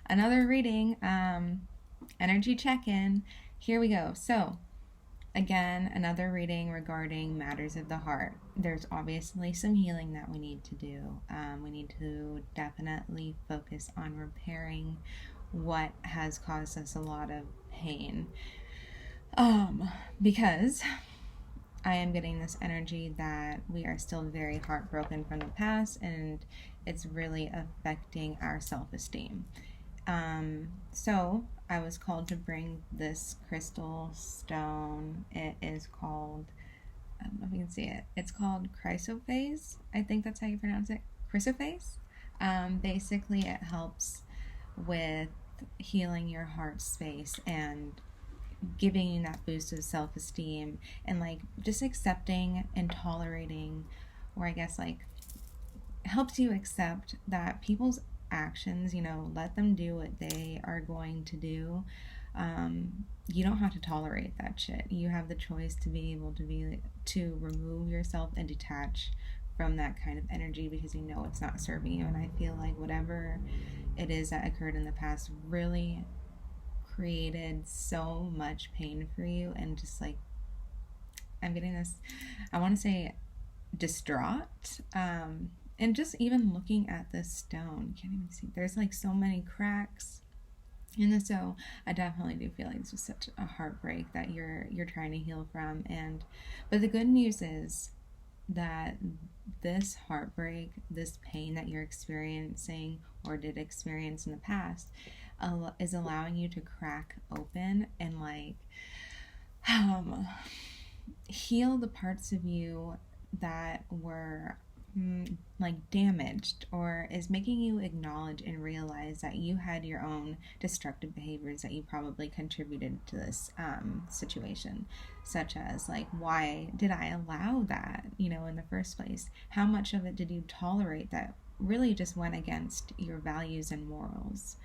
another reading, energy check-in. Here we go. So, again, another reading regarding matters of the heart. There's obviously some healing that we need to do. We need to definitely focus on repairing what has caused us a lot of pain. Because I am getting this energy that we are still very heartbroken from the past, and it's really affecting our self-esteem. So I was called to bring this crystal stone. It is called, I don't know if you can see it. It's called chrysoprase. I think that's how you pronounce it. Chrysoprase. Basically, it helps with healing your heart space and giving you that boost of self-esteem, and like just accepting and tolerating, or I guess like helps you accept that people's actions, let them do what they are going to do. You don't have to tolerate that shit. You have the choice to be able to remove yourself and detach from that kind of energy, because it's not serving you. And I feel like whatever it is that occurred in the past really created so much pain for you, and just like I'm getting this, I want to say, distraught. And just even looking at this stone, you can't even see, there's like so many cracks in this. So I definitely do feel like this was such a heartbreak that you're trying to heal from. But the good news is that this heartbreak, this pain that you're experiencing or did experience in the past, is allowing you to crack open and like heal the parts of you that were like damaged, or is making you acknowledge and realize that you had your own destructive behaviors that you probably contributed to this situation, such as like, why did I allow that in the first place? How much of it did you tolerate that really just went against your values and morals?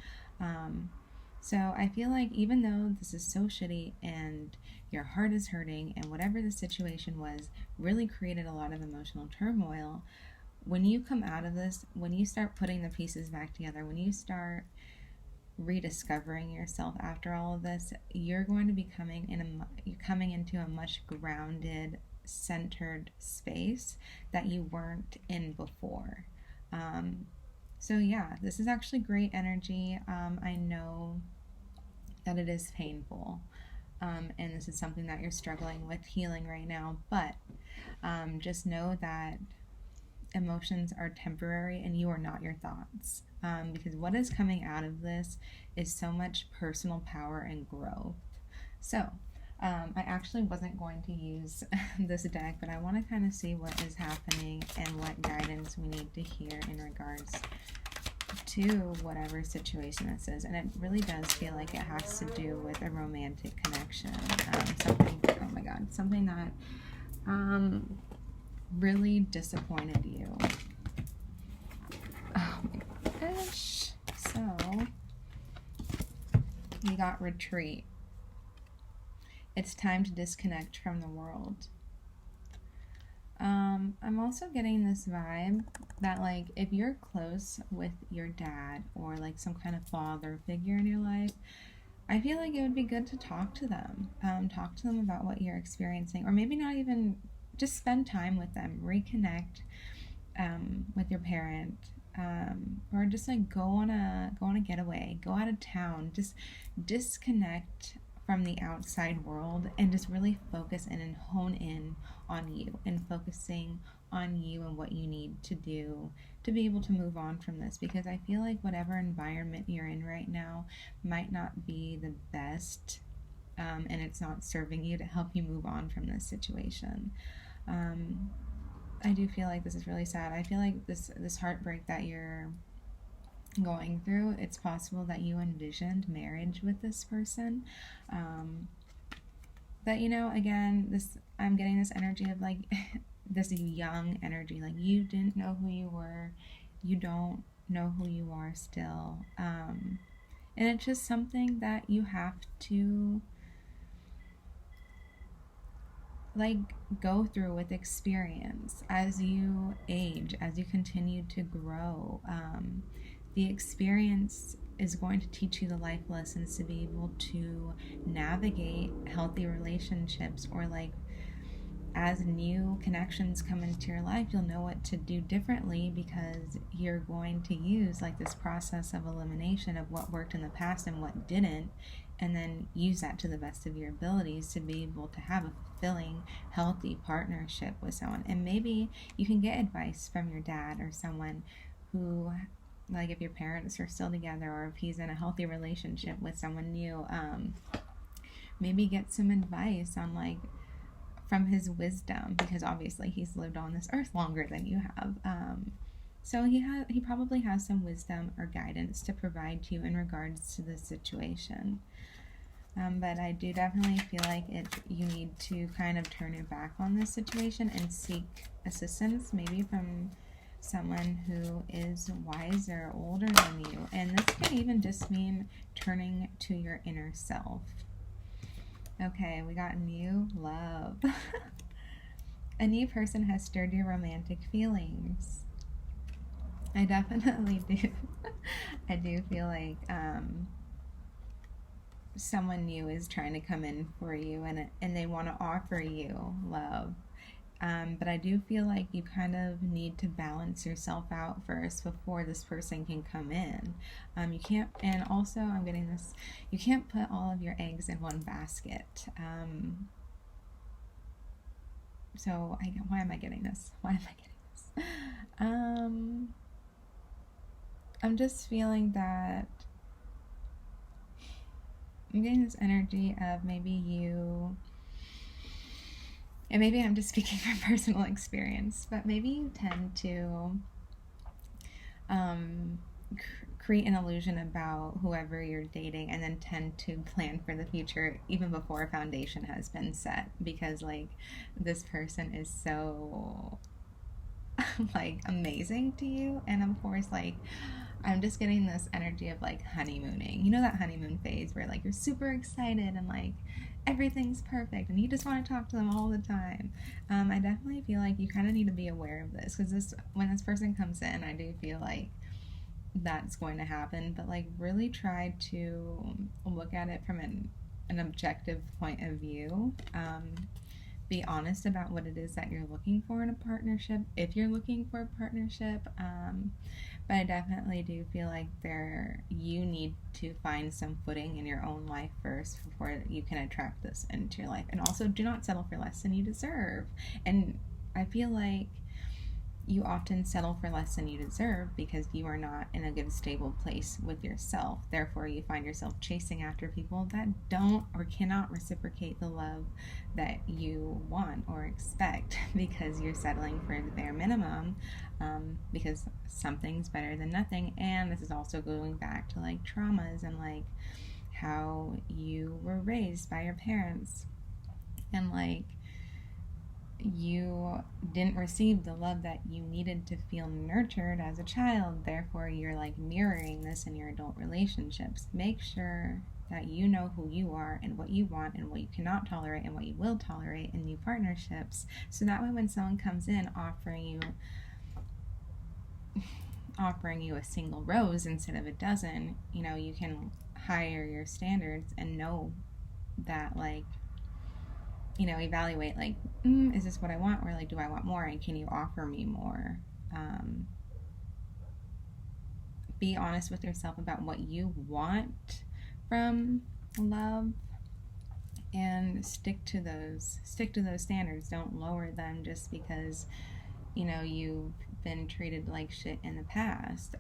So I feel like even though this is so shitty and your heart is hurting, and whatever the situation was really created a lot of emotional turmoil, when you come out of this, when you start putting the pieces back together, when you start rediscovering yourself after all of this, you're going to be coming into a much grounded, centered space that you weren't in before. So yeah, this is actually great energy. I know that it is painful, and this is something that you're struggling with healing right now, but just know that emotions are temporary and you are not your thoughts, because what is coming out of this is so much personal power and growth. So I actually wasn't going to use this deck, but I want to kind of see what is happening and what guidance we need to hear in regards to whatever situation this is. And it really does feel like it has to do with a romantic connection, something that really disappointed you. Oh my gosh. So we got retreat. It's time to disconnect from the world. I'm also getting this vibe that like if you're close with your dad or like some kind of father figure in your life, I feel like it would be good to talk to them. Talk to them about what you're experiencing, or maybe not even, just spend time with them, reconnect with your parent, or just like go on a getaway, go out of town, just disconnect from the outside world and just really focus in and hone in on you, and focusing on you and what you need to do to be able to move on from this, because I feel like whatever environment you're in right now might not be the best, and it's not serving you to help you move on from this situation. I do feel like this is really sad. I feel like this heartbreak that you're going through, it's possible that you envisioned marriage with this person, but again, I'm getting this energy of like this young energy, like you didn't know who you were, you don't know who you are still, and it's just something that you have to like go through with experience as you age, as you continue to grow. The experience is going to teach you the life lessons to be able to navigate healthy relationships, or like as new connections come into your life, you'll know what to do differently, because you're going to use like this process of elimination of what worked in the past and what didn't, and then use that to the best of your abilities to be able to have a fulfilling, healthy partnership with someone. And maybe you can get advice from your dad or someone who, like if your parents are still together, or if he's in a healthy relationship with someone new, maybe get some advice on like from his wisdom, because obviously he's lived on this earth longer than you have. So he probably has some wisdom or guidance to provide to you in regards to this situation. But I do definitely feel like you need to kind of turn your back on this situation and seek assistance, maybe from someone who is wiser, older than you. And this can even just mean turning to your inner self. Okay, we got new love. A new person has stirred your romantic feelings. I definitely do. I do feel like someone new is trying to come in for you, and they want to offer you love. But I do feel like you kind of need to balance yourself out first before this person can come in. You can't, and also I'm getting this, you can't put all of your eggs in one basket. So why am I getting this? I'm just feeling that I'm getting this energy of maybe you, and maybe I'm just speaking from personal experience, but maybe you tend to create an illusion about whoever you're dating, and then tend to plan for the future even before a foundation has been set, because like this person is so like amazing to you. And of course, like I'm just getting this energy of like honeymooning. You know, that honeymoon phase where like you're super excited and like everything's perfect and you just want to talk to them all the time. I definitely feel like you kind of need to be aware of this, because when this person comes in, I do feel like that's going to happen. But like really try to look at it from an objective point of view. Be honest about what it is that you're looking for in a partnership, if you're looking for a partnership. But I definitely do feel like you need to find some footing in your own life first before you can attract this into your life. And also, do not settle for less than you deserve. And I feel like you often settle for less than you deserve because you are not in a good, stable place with yourself. Therefore, you find yourself chasing after people that don't or cannot reciprocate the love that you want or expect, because you're settling for the bare minimum, because something's better than nothing. And this is also going back to like traumas and like how you were raised by your parents, and like you didn't receive the love that you needed to feel nurtured as a child. Therefore, you're like mirroring this in your adult relationships. Make sure that you know who you are and what you want and what you cannot tolerate and what you will tolerate in new partnerships, so that way when someone comes in offering you a single rose instead of a dozen, you know, you can higher your standards and know that, like, you know, evaluate like, is this what I want, or like, do I want more, and can you offer me more? Be honest with yourself about what you want from love, and stick to those standards. Don't lower them just because, you know, you've been treated like shit in the past.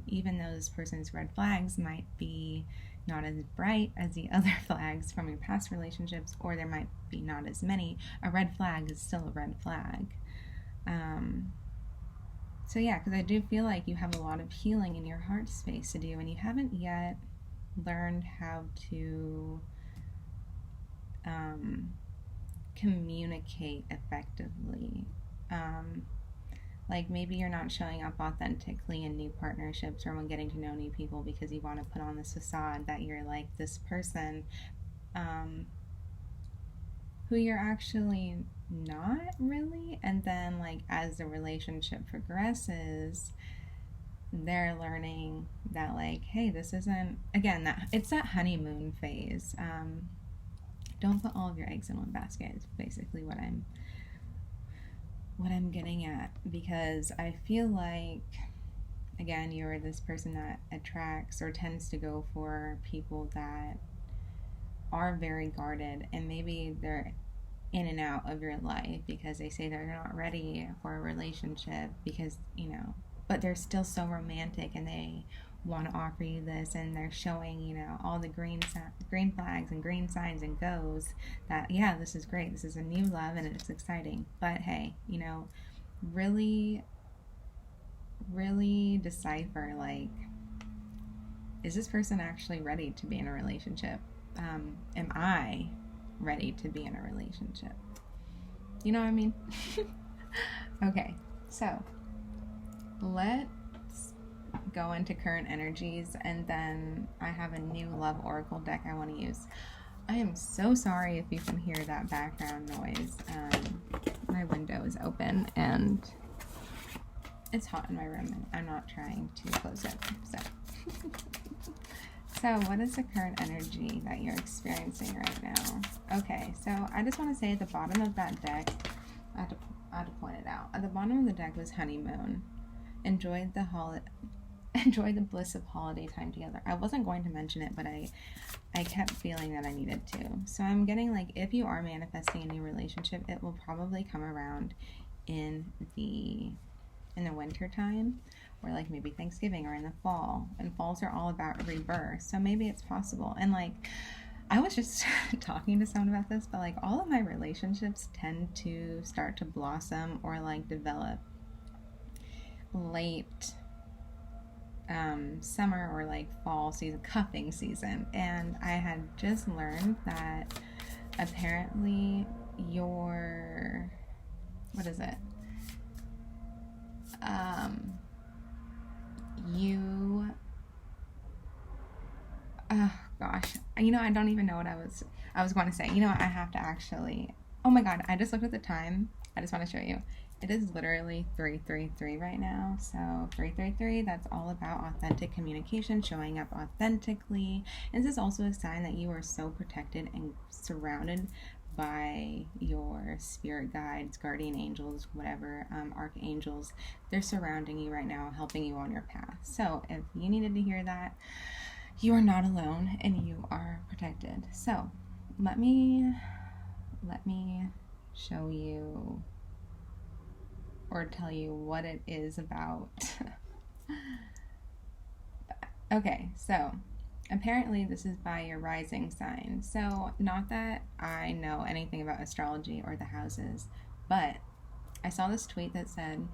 Even though this person's red flags might be not as bright as the other flags from your past relationships, or there might be not as many, a red flag is still a red flag. So yeah, because I do feel like you have a lot of healing in your heart space to do, and you haven't yet learned how to communicate effectively. Like maybe you're not showing up authentically in new partnerships or when getting to know new people, because you want to put on this facade that you're like this person who you're actually not really. And then like as the relationship progresses, they're learning that, like, hey, this isn't, again, that it's that honeymoon phase. Don't put all of your eggs in one basket is basically what I'm getting at, because I feel like, again, you're this person that attracts or tends to go for people that are very guarded, and maybe they're in and out of your life because they say they're not ready for a relationship because, but they're still so romantic and they want to offer you this, and they're showing, all the green flags and green signs and goes that, yeah, this is great, this is a new love and it's exciting. But hey, really, really decipher, like, is this person actually ready to be in a relationship? Am I ready to be in a relationship? You know what I mean? Okay, so let's go into current energies, and then I have a new love oracle deck I want to use. I am so sorry if you can hear that background noise. My window is open and it's hot in my room, and I'm not trying to close it. So what is the current energy that you're experiencing right now? Okay, so I just want to say at the bottom of that deck, I had to point it out. At the bottom of the deck was honeymoon. Enjoy the bliss of holiday time together. I wasn't going to mention it, but I kept feeling that I needed to. So I'm getting, like, if you are manifesting a new relationship, it will probably come around in the winter time, or like maybe Thanksgiving, or in the fall. And falls are all about rebirth, so maybe it's possible. And like, I was just talking to someone about this, but like, all of my relationships tend to start to blossom or like develop late summer or like fall season, cuffing season. And I had just learned that apparently your, what is it? Gosh, I don't even know what I was going to say. I have to actually, oh my god, I just looked at the time. I just want to show you. It is literally 3:33 right now. So 3:33, that's all about authentic communication, showing up authentically. And this is also a sign that you are so protected and surrounded by your spirit guides, guardian angels, whatever, archangels. They're surrounding you right now, helping you on your path. So if you needed to hear that, you are not alone and you are protected. So let me show you or tell you what it is about. Okay, so apparently this is by your rising sign. So not that I know anything about astrology or the houses, but I saw this tweet that said,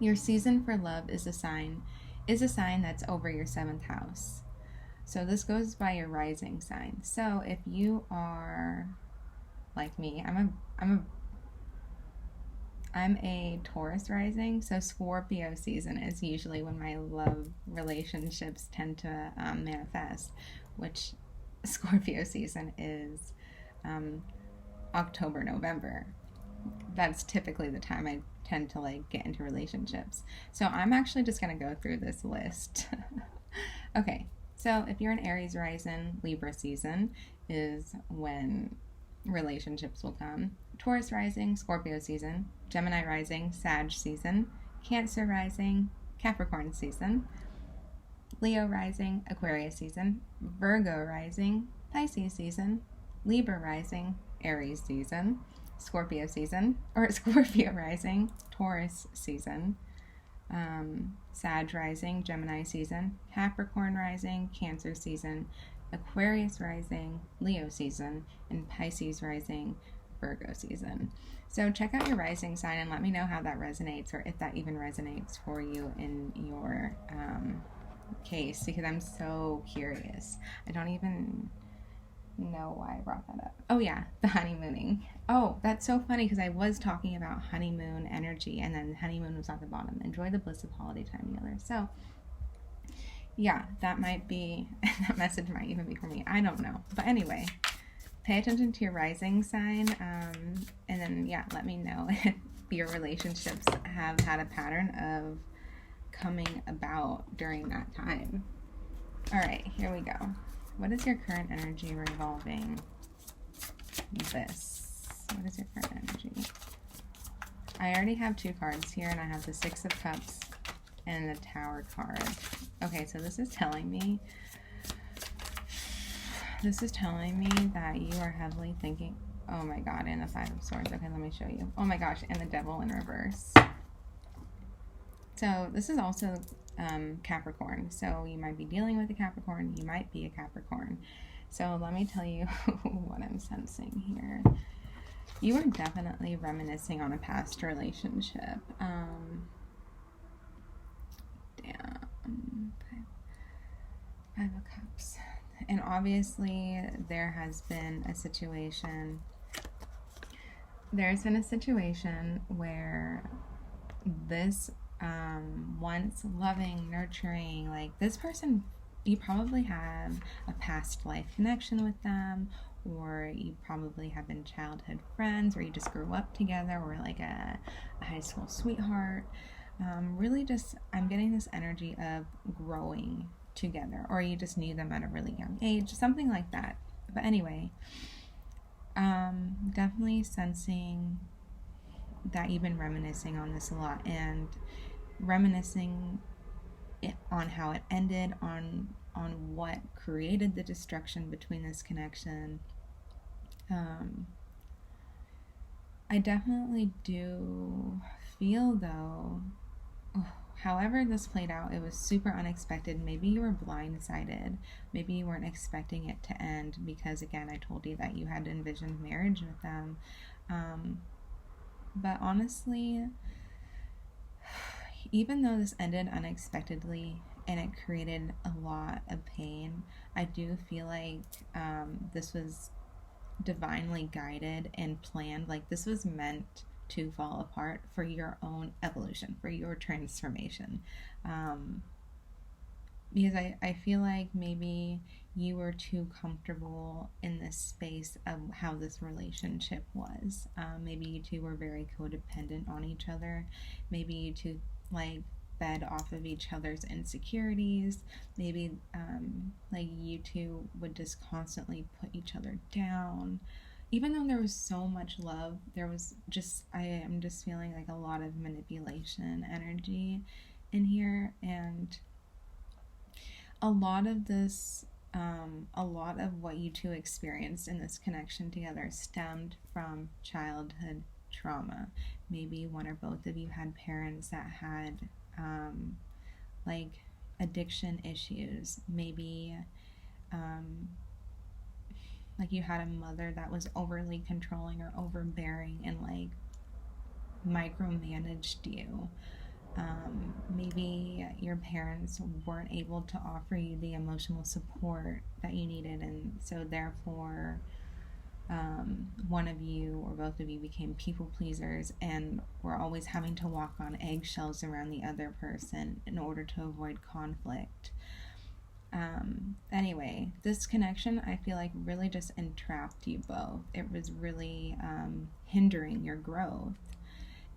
your season for love is a sign that's over your 7th house. So this goes by your rising sign. So if you are like me, I'm a Taurus rising, so Scorpio season is usually when my love relationships tend to manifest, which Scorpio season is October, November. That's typically the time I tend to like get into relationships. So I'm actually just going to go through this list. Okay, so if you're an Aries rising, Libra season is when relationships will come. Taurus rising, Scorpio season. Gemini rising, Sag season. Cancer rising, Capricorn season. Leo rising, Aquarius season. Virgo rising, Pisces season. Libra rising, Aries season. Scorpio season, or Scorpio rising, Taurus season. Sag rising, Gemini season. Capricorn rising, Cancer season. Aquarius rising, Leo season. And Pisces rising, Virgo season. So check out your rising sign and let me know how that resonates, or if that even resonates for you in your case, because I'm so curious. I don't even know why I brought that up. Oh yeah, the honeymooning. Oh, that's so funny, because I was talking about honeymoon energy, and then honeymoon was at the bottom. Enjoy the bliss of holiday time together. So yeah, that might be, that message might even be for me. I don't know. But anyway, pay attention to your rising sign, and then, yeah, let me know if your relationships have had a pattern of coming about during that time. All right, here we go. What is your current energy revolving this? What is your current energy? I already have 2 cards here, and I have the 6 of Cups and the Tower card. Okay, so this is telling me that you are heavily thinking, oh my god, and the 5 of Swords. Okay, let me show you. Oh my gosh, and the Devil in reverse. So this is also Capricorn. So you might be dealing with a Capricorn. You might be a Capricorn. So let me tell you what I'm sensing here. You are definitely reminiscing on a past relationship. Five of Cups. And obviously there has been a situation. There's been a situation where this once loving, nurturing, like this person, you probably have a past life connection with them, or you probably have been childhood friends, or you just grew up together, or like a high school sweetheart. Really just, I'm getting this energy of growing together, or you just knew them at a really young age, something like that. But anyway, definitely sensing that you've been reminiscing on this a lot, and reminiscing on how it ended, on what created the destruction between this connection. I definitely do feel, though, however this played out, it was super unexpected. Maybe you were blindsided. Maybe you weren't expecting it to end, because again, I told you that you had envisioned marriage with them. But honestly, even though this ended unexpectedly and it created a lot of pain, I do feel like this was divinely guided and planned. Like this was meant to fall apart for your own evolution, for your transformation. Because I feel like maybe you were too comfortable in this space of how this relationship was. Maybe you two were very codependent on each other. Maybe you two like fed off of each other's insecurities. Maybe like you two would just constantly put each other down. Even though there was so much love, there was just, I am just feeling like a lot of manipulation energy in here. And a lot of this, a lot of what you two experienced in this connection together stemmed from childhood trauma. Maybe one or both of you had parents that had like addiction issues. Maybe like you had a mother that was overly controlling or overbearing and like micromanaged you. Maybe your parents weren't able to offer you the emotional support that you needed, and so therefore one of you or both of you became people pleasers and were always having to walk on eggshells around the other person in order to avoid conflict. Anyway, this connection, I feel like, really just entrapped you both. It was really hindering your growth.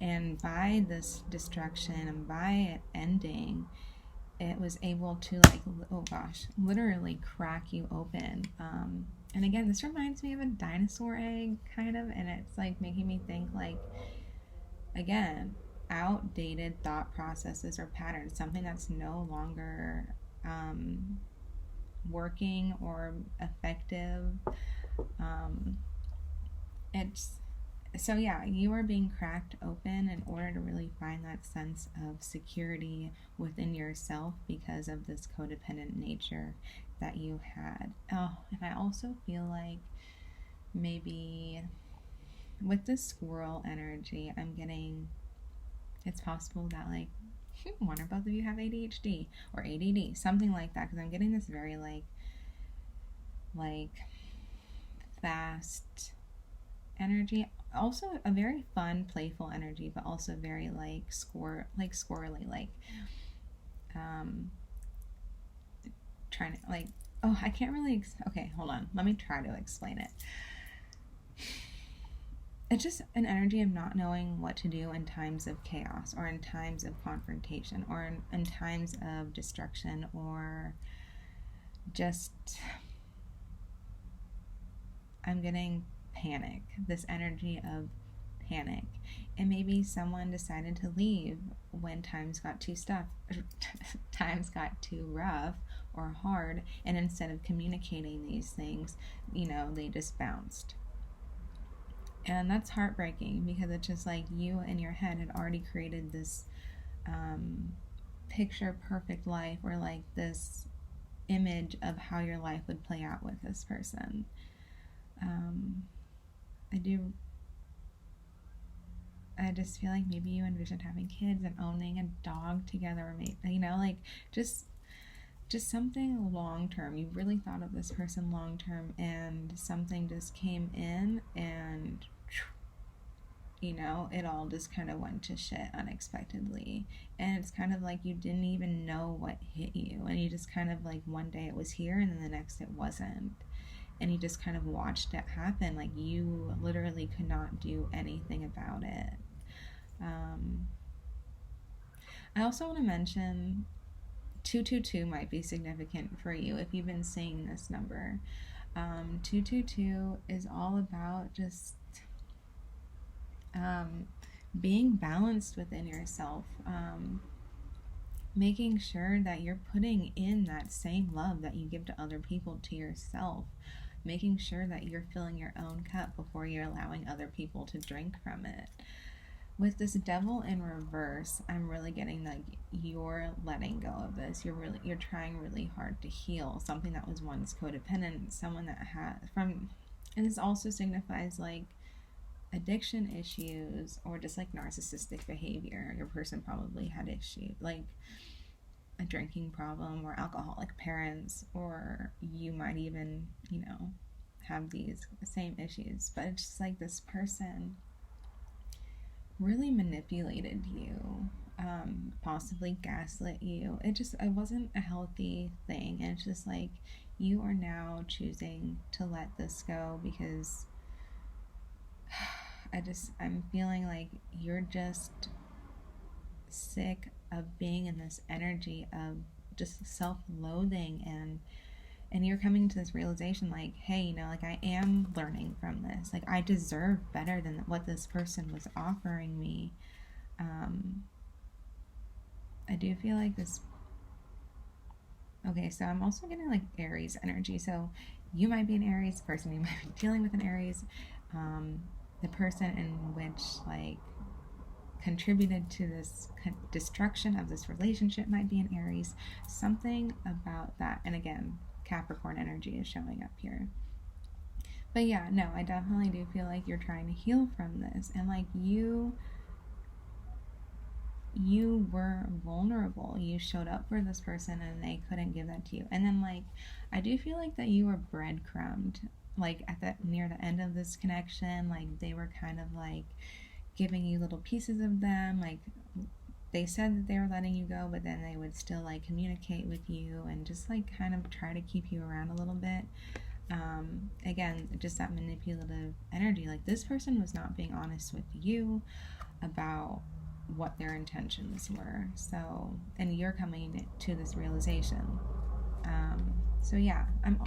And by this destruction and by it ending, it was able to, like, oh gosh, literally crack you open. And again, this reminds me of a dinosaur egg, kind of, and it's like making me think, like, again, outdated thought processes or patterns, something that's no longer working or effective. It's so yeah, you are being cracked open in order to really find that sense of security within yourself because of this codependent nature that you had. Oh, and I also feel like maybe with the squirrel energy, I'm getting, it's possible that like one or both of you have ADHD or ADD, something like that, because I'm getting this very like fast energy, also a very fun, playful energy, but also very like squirrely, like trying to like, oh, I can't really okay, hold on, let me try to explain it. it's just an energy of not knowing what to do in times of chaos, or in times of confrontation, or in times of destruction, or just, I'm getting panic, this energy of panic. And maybe someone decided to leave when times got too times got too rough or hard, and instead of communicating these things, they just bounced. And that's heartbreaking, because it's just like you in your head had already created this picture perfect life, or like this image of how your life would play out with this person. I just feel like maybe you envisioned having kids and owning a dog together, or maybe, like just something long term. You really thought of this person long term, and something just came in, and it all just kind of went to shit unexpectedly. And it's kind of like you didn't even know what hit you, and you just kind of like, one day it was here and then the next it wasn't, and you just kind of watched it happen. Like, you literally could not do anything about it. I also want to mention 222 might be significant for you if you've been seeing this number. 222 is all about just being balanced within yourself, making sure that you're putting in that same love that you give to other people to yourself, making sure that you're filling your own cup before you're allowing other people to drink from it. With this Devil in reverse, I'm really getting like, you're letting go of this. You're trying really hard to heal something that was once codependent, someone that and this also signifies like addiction issues, or just like narcissistic behavior. Your person probably had issues like a drinking problem, or alcoholic parents, or you might even, have these same issues. But it's just like this person really manipulated you, possibly gaslit you. It wasn't a healthy thing. And it's just like, you are now choosing to let this go, because I'm feeling like you're just sick of being in this energy of just self-loathing, and you're coming to this realization like, hey, like, I am learning from this. Like, I deserve better than what this person was offering me. I do feel like this. Okay, so I'm also getting like Aries energy. So you might be an Aries person, you might be dealing with an Aries. The person in which like contributed to this destruction of this relationship might be an Aries. Something about that. And again, Capricorn energy is showing up here. But yeah, no, I definitely do feel like you're trying to heal from this, and like you were vulnerable. You showed up for this person and they couldn't give that to you. And then like, I do feel like that you were breadcrumbed, like near the end of this connection. Like, they were kind of like giving you little pieces of them. Like, they said that they were letting you go, but then they would still like communicate with you and just like kind of try to keep you around a little bit. Again, just that manipulative energy. Like, this person was not being honest with you about what their intentions were. So, and you're coming to this realization. So yeah, and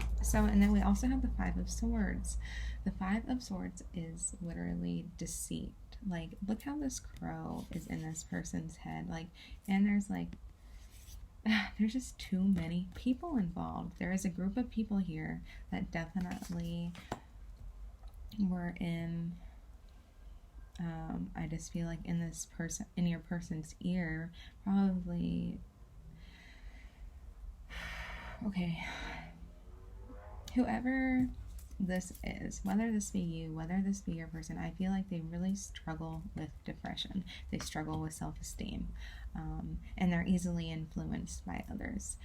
then we also have the Five of Swords. The Five of Swords is literally deceit. Like, look how this crow is in this person's head. Like, and there's like, there's just too many people involved. There is a group of people here that definitely were in, I just feel like in your person's ear, probably, okay, whoever this is, whether this be you, whether this be your person, I feel like they really struggle with depression. They struggle with self-esteem, and they're easily influenced by others.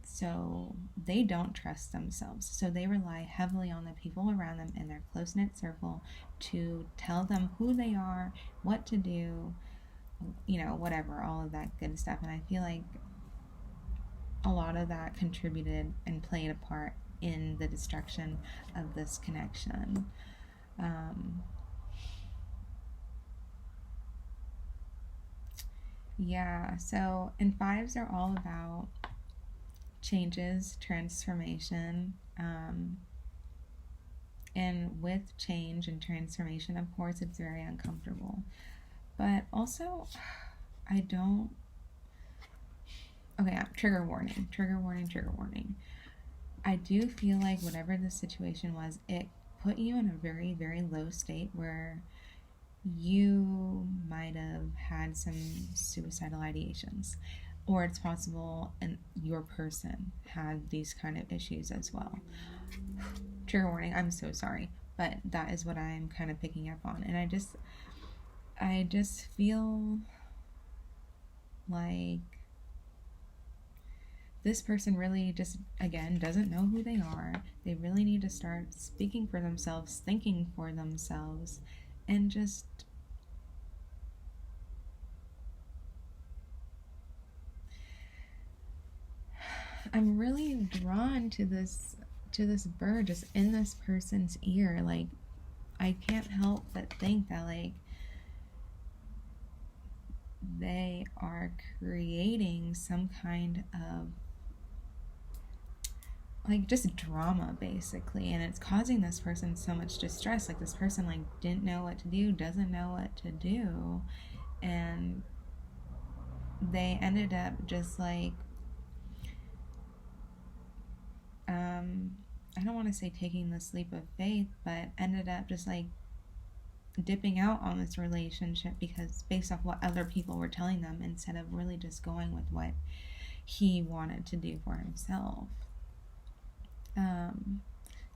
So they don't trust themselves. So they rely heavily on the people around them in their close-knit circle to tell them who they are, what to do, whatever, all of that good stuff. And I feel like a lot of that contributed and played a part in the destruction of this connection. Yeah, so and fives are all about changes, transformation, and with change and transformation, of course, it's very uncomfortable. But also, I don't. Okay, trigger warning, trigger warning, trigger warning. I do feel like whatever the situation was, it put you in a very, very low state where you might have had some suicidal ideations. Or it's possible and your person had these kind of issues as well. Trigger warning, I'm so sorry, but that is what I'm kind of picking up on. And I just feel like this person really just, again, doesn't know who they are. They really need to start speaking for themselves, thinking for themselves, and just I'm really drawn to this bird just in this person's ear. Like, I can't help but think that, like, they are creating some kind of like just drama basically, and it's causing this person so much distress. Like, this person like didn't know what to do, doesn't know what to do, and they ended up just like I don't want to say taking the leap of faith, but ended up just like dipping out on this relationship because based off what other people were telling them instead of really just going with what he wanted to do for himself.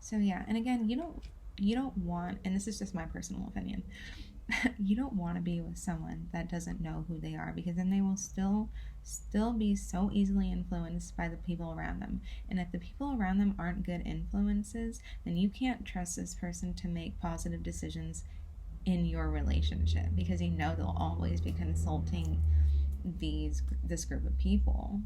So yeah, and again, you don't want, and this is just my personal opinion, you don't want to be with someone that doesn't know who they are, because then they will still be so easily influenced by the people around them. And if the people around them aren't good influences, then you can't trust this person to make positive decisions in your relationship, because you know they'll always be consulting this group of people.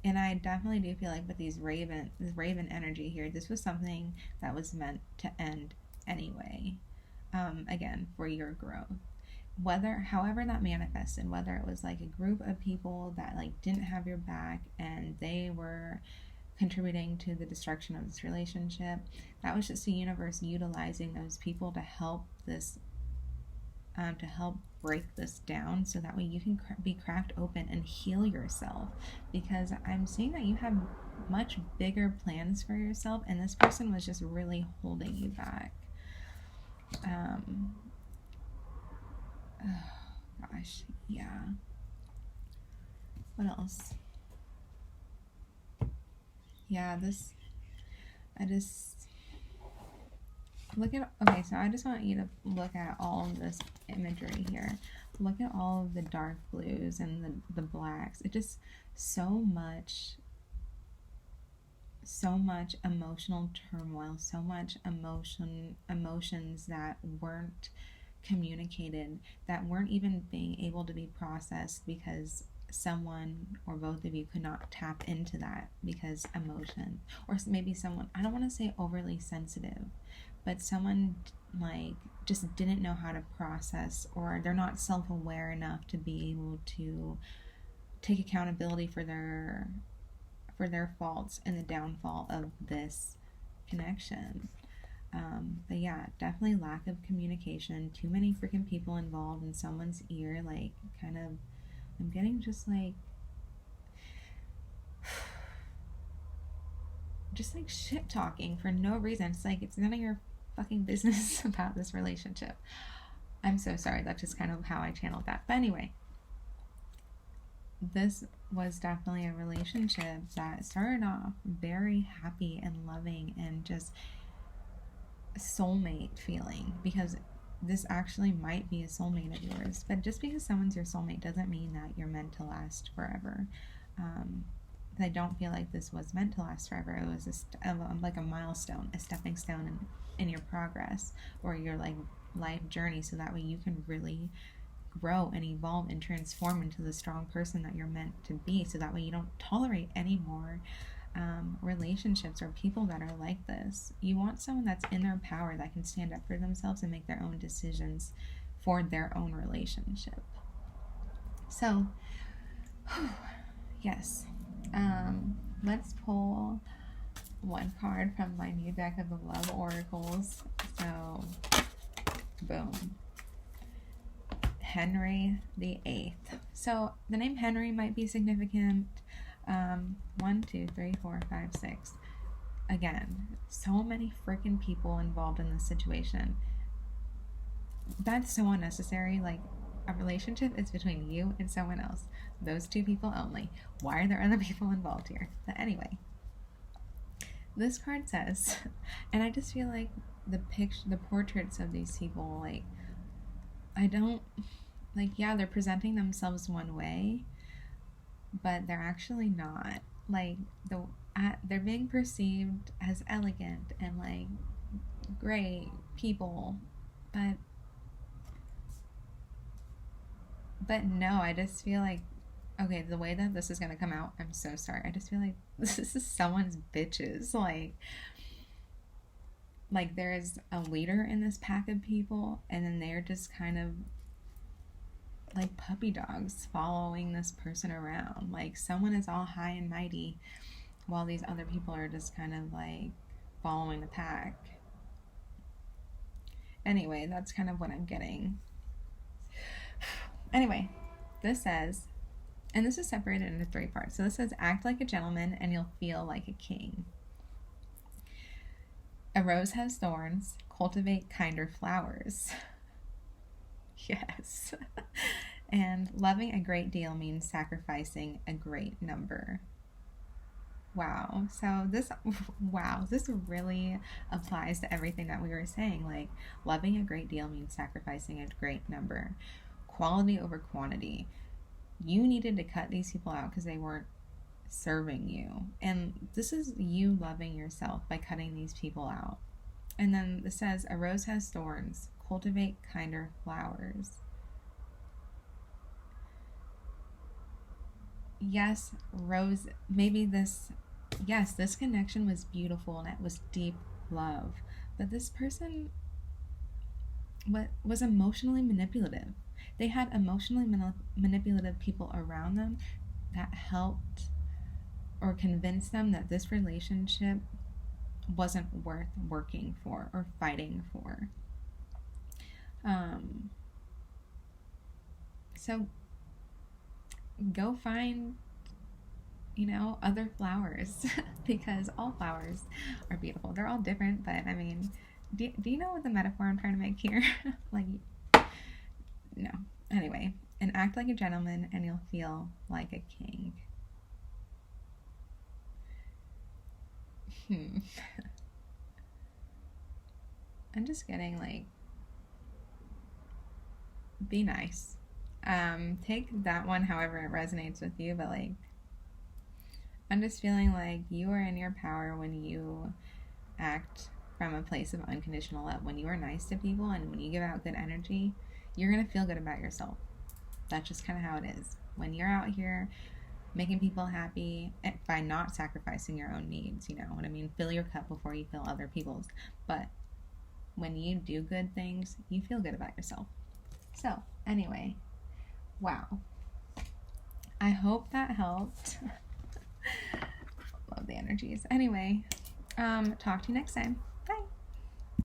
And I definitely do feel like with this raven energy here, this was something that was meant to end anyway. Again, for your growth. However that manifested, whether it was like a group of people that like didn't have your back and they were contributing to the destruction of this relationship, that was just the universe utilizing those people to help break this down, so that way you can be cracked open and heal yourself, because I'm seeing that you have much bigger plans for yourself and this person was just really holding you back. Oh gosh, yeah. What else? Yeah, I just okay, so I just want you to look at all of this imagery here. Look at all of the dark blues and the blacks. It just so much emotional turmoil, so much emotions that weren't communicated, that weren't even being able to be processed because someone or both of you could not tap into that, because emotion, or maybe someone, I don't want to say overly sensitive, but someone like just didn't know how to process, or they're not self-aware enough to be able to take accountability for their faults and the downfall of this connection. But yeah, definitely lack of communication. Too many freaking people involved in someone's ear. Like, kind of, I'm getting just like shit talking for no reason. It's like it's none of your fucking business about this relationship. I'm so sorry. That's just kind of how I channeled that. But anyway, this was definitely a relationship that started off very happy and loving and just soulmate feeling, because this actually might be a soulmate of yours. But just because someone's your soulmate doesn't mean that you're meant to last forever. I don't feel like this was meant to last forever. It was like a milestone, a stepping stone in your progress or your like life journey, so that way you can really grow and evolve and transform into the strong person that you're meant to be, so that way you don't tolerate any more relationships or people that are like this. You want someone that's in their power, that can stand up for themselves and make their own decisions for their own relationship. So, yes. Let's pull one card from my new deck of the Love Oracles. So, boom. Henry the Eighth. So, the name Henry might be significant. 1, 2, 3, 4, 5, 6. Again, so many freaking people involved in this situation. That's so unnecessary. Like, a relationship is between you and someone else. Those two people only. Why are there other people involved here? But anyway, this card says, and I just feel like the portraits of these people, like, I don't, like, yeah, they're presenting themselves one way, but they're actually not. Like, they're being perceived as elegant and, like, great people, but no, I just feel like, okay, the way that this is going to come out, I'm so sorry. I just feel like this is someone's bitches. Like there is a leader in this pack of people, and then they're just kind of like puppy dogs following this person around. Like someone is all high and mighty while these other people are just kind of like following the pack. Anyway, that's kind of what I'm getting. Anyway, this says, and this is separated into 3 parts. So this says, act like a gentleman and you'll feel like a king. A rose has thorns. Cultivate kinder flowers. Yes. And loving a great deal means sacrificing a great number. Wow. So this really applies to everything that we were saying. Like, loving a great deal means sacrificing a great number. Quality over quantity. You needed to cut these people out because they weren't serving you. And this is you loving yourself by cutting these people out. And then it says, a rose has thorns. Cultivate kinder flowers. Yes, Rose, this connection was beautiful and it was deep love. But this person was emotionally manipulative. They had emotionally manipulative people around them that helped or convinced them that this relationship wasn't worth working for or fighting for. So go find, other flowers because all flowers are beautiful. They're all different, but I mean, do you know what the metaphor I'm trying to make here? Like, no. Anyway, and act like a gentleman and you'll feel like a king. I'm just getting like, be nice. Take that one however it resonates with you, but like, I'm just feeling like you are in your power when you act from a place of unconditional love. When you are nice to people and when you give out good energy, you're going to feel good about yourself. That's just kind of how it is. When you're out here making people happy by not sacrificing your own needs, you know what I mean? Fill your cup before you fill other people's. But when you do good things, you feel good about yourself. So, anyway, wow. I hope that helped. Love the energies. Anyway, talk to you next time. Bye.